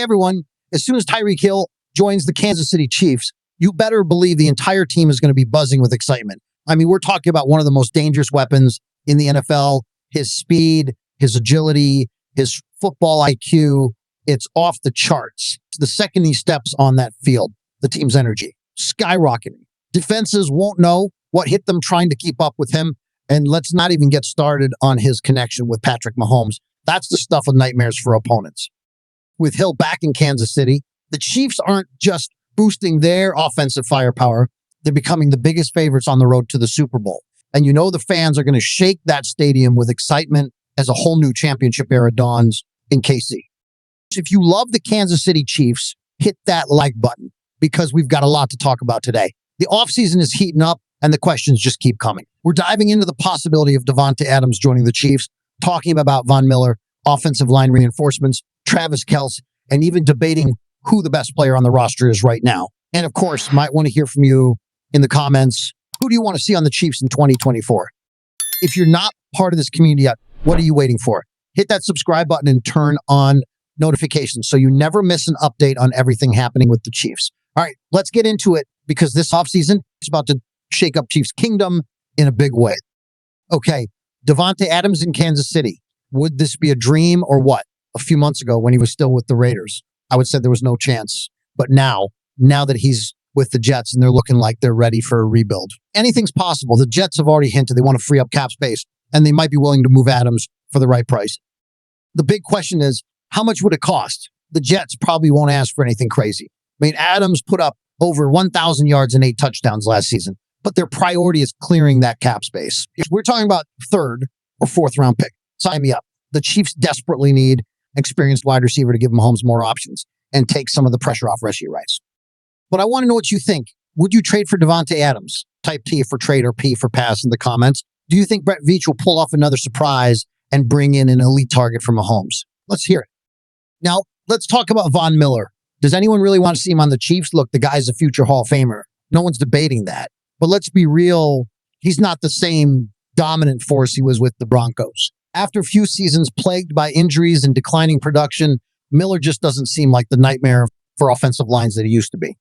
everyone. As soon as Tyreek Hill joins the Kansas City Chiefs, you better believe the entire team is going to be buzzing with excitement. I mean, we're talking about one of the most dangerous weapons in the NFL. His speed, his agility, his football IQ, it's off the charts. The second he steps on that field, the team's energy skyrocketing. Defenses won't know what hit them trying to keep up with him. And let's not even get started on his connection with Patrick Mahomes. That's the stuff of nightmares for opponents. With Hill back in Kansas City, the Chiefs aren't just boosting their offensive firepower. They're becoming the biggest favorites on the road to the Super Bowl. And you know the fans are going to shake that stadium with excitement as a whole new championship era dawns in KC. If you love the Kansas City Chiefs, hit that like button because we've got a lot to talk about today. The offseason is heating up and the questions just keep coming. We're diving into the possibility of Davante Adams joining the Chiefs, talking about Von Miller, offensive line reinforcements, Travis Kelce, and even debating who the best player on the roster is right now. And of course, might want to hear from you in the comments. Who do you want to see on the Chiefs in 2024? If you're not part of this community yet, what are you waiting for? Hit that subscribe button and turn on notifications so you never miss an update on everything happening with the Chiefs. All right, let's get into it because this offseason is about to shake up Chiefs Kingdom in a big way. Okay, Davante Adams in Kansas City. Would this be a dream or what? A few months ago when he was still with the Raiders, I would say there was no chance. But now that he's with the Jets and they're looking like they're ready for a rebuild, anything's possible. The Jets have already hinted they want to free up cap space and they might be willing to move Adams for the right price. The big question is, how much would it cost? The Jets probably won't ask for anything crazy. I mean, Adams put up over 1,000 yards and 8 touchdowns last season, but their priority is clearing that cap space. If we're talking about third or fourth round pick, sign me up. The Chiefs desperately need experienced wide receiver to give Mahomes more options and take some of the pressure off Rashee Rice. But I want to know what you think. Would you trade for Davante Adams? Type T for trade or P for pass in the comments. Do you think Brett Veach will pull off another surprise and bring in an elite target for Mahomes? Let's hear it. Now, let's talk about Von Miller. Does anyone really want to see him on the Chiefs? Look, the guy's a future Hall of Famer. No one's debating that. But let's be real. He's not the same dominant force he was with the Broncos. After a few seasons plagued by injuries and declining production, Miller just doesn't seem like the nightmare for offensive lines that he used to be.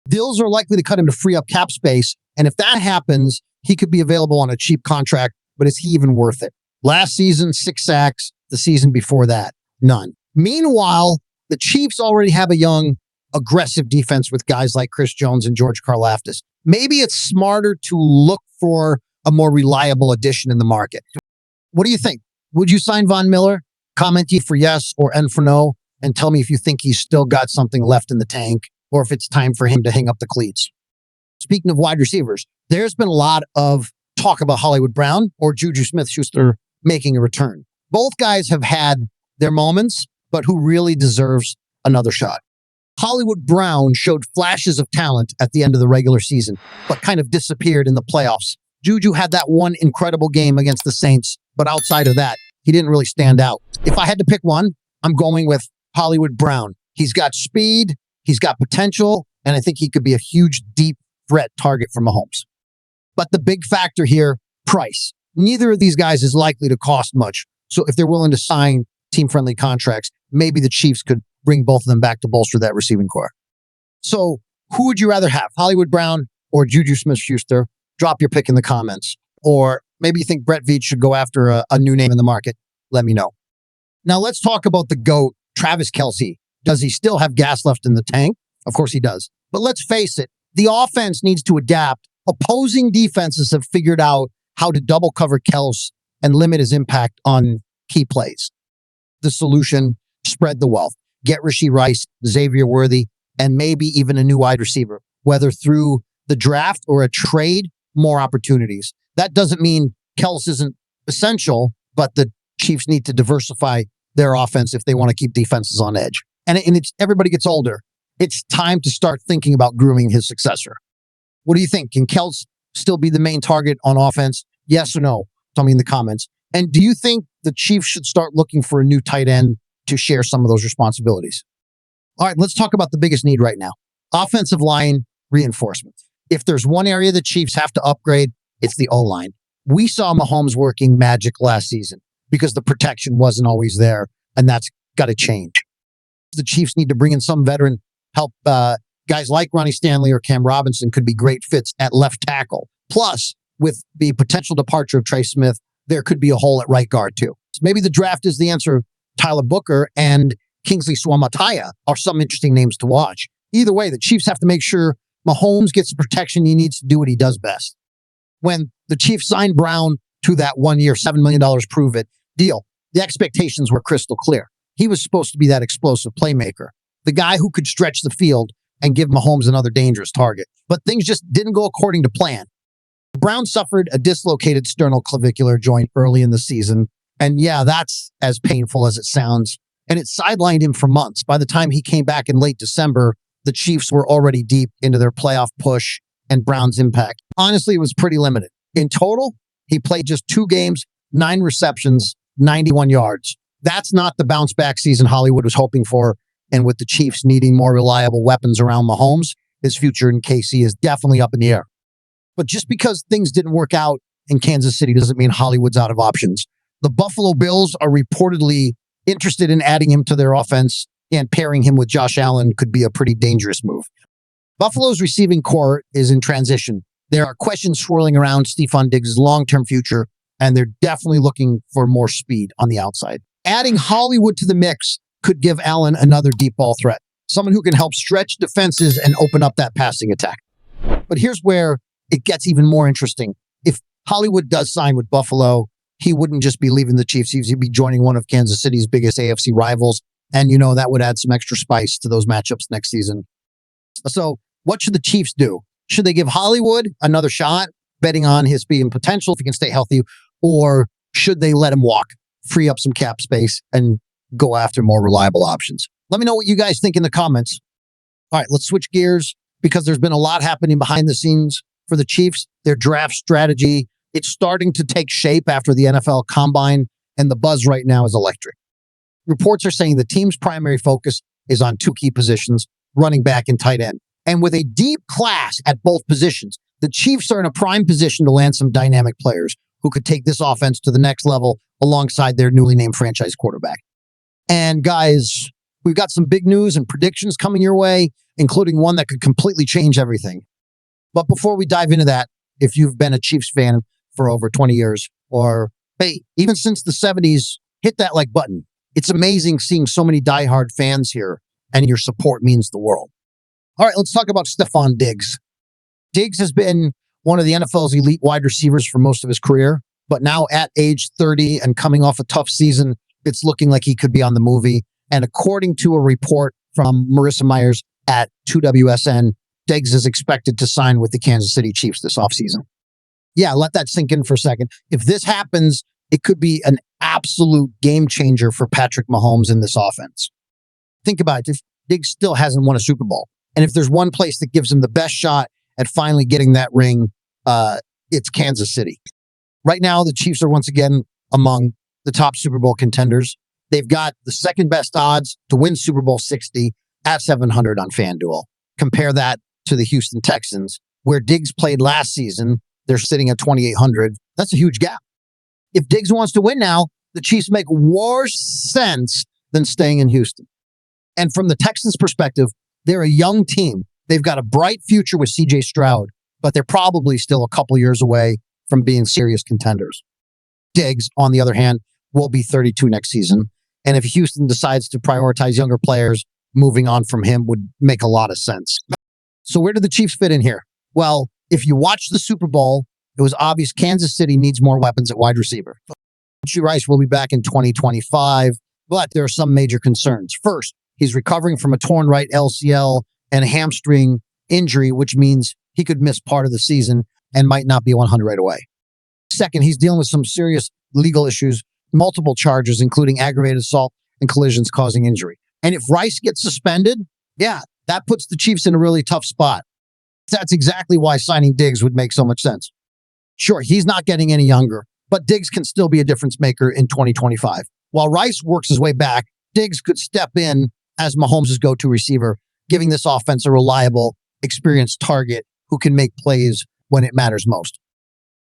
Deals are likely to cut him to free up cap space. And if that happens, he could be available on a cheap contract. But is he even worth it? Last season, 6 sacks. The season before that, none. Meanwhile, the Chiefs already have a young, aggressive defense with guys like Chris Jones and George Karlaftis. Maybe it's smarter to look for a more reliable addition in the market. What do you think? Would you sign Von Miller? Comment E for yes or N for no, and tell me if you think he's still got something left in the tank or if it's time for him to hang up the cleats. Speaking of wide receivers, there's been a lot of talk about Hollywood Brown or Juju Smith-Schuster making a return. Both guys have had their moments, but who really deserves another shot? Hollywood Brown showed flashes of talent at the end of the regular season, but kind of disappeared in the playoffs. Juju had that one incredible game against the Saints, but outside of that, he didn't really stand out. If I had to pick one, I'm going with Hollywood Brown. He's got speed, he's got potential, and I think he could be a huge, deep threat target for Mahomes. But the big factor here, price. Neither of these guys is likely to cost much. So if they're willing to sign team-friendly contracts, maybe the Chiefs could bring both of them back to bolster that receiving core. So who would you rather have, Hollywood Brown or Juju Smith-Schuster? Drop your pick in the comments. Or maybe you think Brett Veach should go after a new name in the market. Let me know. Now let's talk about the GOAT, Travis Kelce. Does he still have gas left in the tank? Of course he does. But let's face it, the offense needs to adapt. Opposing defenses have figured out how to double cover Kelce and limit his impact on key plays. The solution, spread the wealth. Get Rashee Rice, Xavier Worthy, and maybe even a new wide receiver, whether through the draft or a trade, more opportunities. That doesn't mean Kelce isn't essential, but the Chiefs need to diversify their offense if they want to keep defenses on edge. And it's everybody gets older. It's time to start thinking about grooming his successor. What do you think? Can Kelce still be the main target on offense? Yes or no? Tell me in the comments. And do you think the Chiefs should start looking for a new tight end to share some of those responsibilities? All right, let's talk about the biggest need right now. Offensive line reinforcement. If there's one area the Chiefs have to upgrade, it's the O-line. We saw Mahomes working magic last season because the protection wasn't always there, and that's got to change. The Chiefs need to bring in some veteran help. Guys like Ronnie Stanley or Cam Robinson could be great fits at left tackle. Plus, with the potential departure of Trey Smith, there could be a hole at right guard too. So maybe the draft is the answer. Tyler Booker and Kingsley Suamataia are some interesting names to watch. Either way, the Chiefs have to make sure Mahomes gets the protection he needs to do what he does best. When the Chiefs signed Brown to that 1 year, $7 million prove it deal, the expectations were crystal clear. He was supposed to be that explosive playmaker, the guy who could stretch the field and give Mahomes another dangerous target. But things just didn't go according to plan. Brown suffered a dislocated sternoclavicular joint early in the season. And yeah, that's as painful as it sounds. And it sidelined him for months. By the time he came back in late December, the Chiefs were already deep into their playoff push, and Brown's impact, honestly, was pretty limited. In total, he played just 2 games, 9 receptions, 91 yards. That's not the bounce back season Hollywood was hoping for. And with the Chiefs needing more reliable weapons around Mahomes, his future in KC is definitely up in the air. But just because things didn't work out in Kansas City doesn't mean Hollywood's out of options. The Buffalo Bills are reportedly interested in adding him to their offense, and pairing him with Josh Allen could be a pretty dangerous move. Buffalo's receiving core is in transition. There are questions swirling around Stephon Diggs' long-term future, and they're definitely looking for more speed on the outside. Adding Hollywood to the mix could give Allen another deep ball threat, someone who can help stretch defenses and open up that passing attack. But here's where it gets even more interesting. If Hollywood does sign with Buffalo, he wouldn't just be leaving the Chiefs. He'd be joining one of Kansas City's biggest AFC rivals. And, that would add some extra spice to those matchups next season. So what should the Chiefs do? Should they give Hollywood another shot, betting on his speed and potential if he can stay healthy? Or should they let him walk, free up some cap space, and go after more reliable options? Let me know what you guys think in the comments. All right, let's switch gears because there's been a lot happening behind the scenes for the Chiefs. Their draft strategy, it's starting to take shape after the NFL Combine, and the buzz right now is electric. Reports are saying the team's primary focus is on 2 key positions, running back and tight end. And with a deep class at both positions, the Chiefs are in a prime position to land some dynamic players who could take this offense to the next level alongside their newly named franchise quarterback. And guys, we've got some big news and predictions coming your way, including one that could completely change everything. But before we dive into that, if you've been a Chiefs fan for over 20 years, or hey, even since the 70s, hit that like button. It's amazing seeing so many diehard fans here, and your support means the world. All right, let's talk about Stephon Diggs. Diggs has been one of the NFL's elite wide receivers for most of his career, but now at age 30 and coming off a tough season, it's looking like he could be on the movie. And according to a report from Marissa Myers at 2WSN, Diggs is expected to sign with the Kansas City Chiefs this offseason. Yeah, let that sink in for a second. If this happens, it could be an absolute game changer for Patrick Mahomes in this offense. Think about it. If Diggs still hasn't won a Super Bowl, and if there's one place that gives him the best shot at finally getting that ring, it's Kansas City. Right now, the Chiefs are once again among the top Super Bowl contenders. They've got the second best odds to win Super Bowl 60 at 700 on FanDuel. Compare that to the Houston Texans, where Diggs played last season. They're sitting at 2,800. That's a huge gap. If Diggs wants to win now, the Chiefs make worse sense than staying in Houston. And from the Texans' perspective, they're a young team. They've got a bright future with CJ Stroud, but they're probably still a couple years away from being serious contenders. Diggs, on the other hand, will be 32 next season. And if Houston decides to prioritize younger players, moving on from him would make a lot of sense. So where do the Chiefs fit in here? Well, if you watch the Super Bowl, it was obvious Kansas City needs more weapons at wide receiver. Rashee Rice will be back in 2025, but there are some major concerns. First, he's recovering from a torn right LCL and a hamstring injury, which means he could miss part of the season and might not be 100 right away. Second, he's dealing with some serious legal issues, multiple charges, including aggravated assault and collisions causing injury. And if Rice gets suspended, that puts the Chiefs in a really tough spot. That's exactly why signing Diggs would make so much sense. Sure, he's not getting any younger, but Diggs can still be a difference maker in 2025. While Rice works his way back, Diggs could step in as Mahomes' go-to receiver, giving this offense a reliable, experienced target who can make plays when it matters most.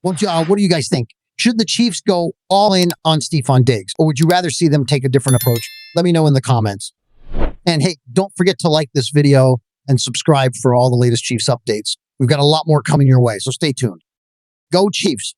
What do you guys think? Should the Chiefs go all in on Stephon Diggs, or would you rather see them take a different approach? Let me know in the comments. And hey, don't forget to like this video and subscribe for all the latest Chiefs updates. We've got a lot more coming your way, so stay tuned. Go Chiefs.